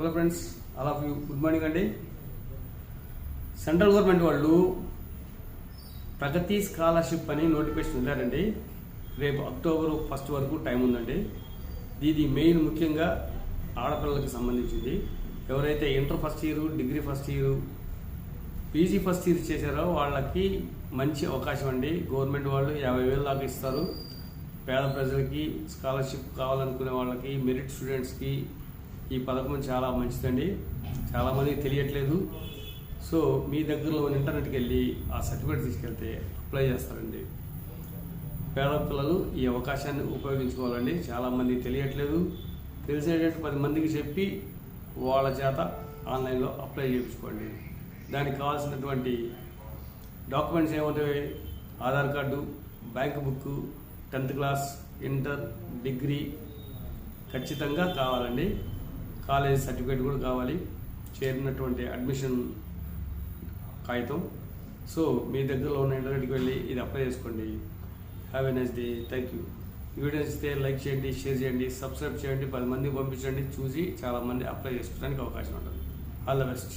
Hello friends, all of you good morning అండి. Central government వాళ్ళు ప్రగతి scholarship అని notification ఇచ్చారండి. రేపు అక్టోబర్ 1 వరకు టైం ఉందండి. ఇది మెయిన్ ముఖ్యంగా ఆడపిల్లలకు సంబంధించింది. ఎవరైతే inter first year, degree first year, PG first year చేశారో వాళ్ళకి మంచి అవకాశం అండి. గవర్నమెంట్ వాళ్ళు 50,000 దాకా ఇస్తారు. పేద ప్రజలకి స్కాలర్షిప్ కావాలనుకునే వాళ్ళకి, మెరిట్ స్టూడెంట్స్కి ఈ పథకం చాలా మంచిదండి. చాలామందికి తెలియట్లేదు. సో మీ దగ్గరలో ఉన్న ఇంటర్నెట్కి వెళ్ళి ఆ సర్టిఫికేట్ తీసుకెళ్తే అప్లై చేస్తారండి. పేద పిల్లలు ఈ అవకాశాన్ని ఉపయోగించుకోవాలండి. చాలామంది తెలియట్లేదు. తెలిసేటట్టు 10 మందికి చెప్పి వాళ్ళ చేత ఆన్లైన్లో అప్లై చేయించుకోండి. దానికి కావాల్సినటువంటి డాక్యుమెంట్స్ ఏమంటాయి? Aadhaar card, bank book, 10th class, inter, degree ఖచ్చితంగా కావాలండి. కాలేజ్ సర్టిఫికేట్ కూడా కావాలి, చేరినటువంటి అడ్మిషన్ కాగితం. సో మీ దగ్గరలో ఉన్న ఇంటర్నెట్కి వెళ్ళి ఇది అప్లై చేసుకోండి. Have a nice day. Thank you. ఈ వీడియో ఇస్తే లైక్ చేయండి, షేర్ చేయండి, సబ్స్క్రైబ్ చేయండి, 10 మందికి పంపించండి. చూసి చాలామంది అప్లై చేసుకోవడానికి అవకాశం ఉంటుంది. All the best.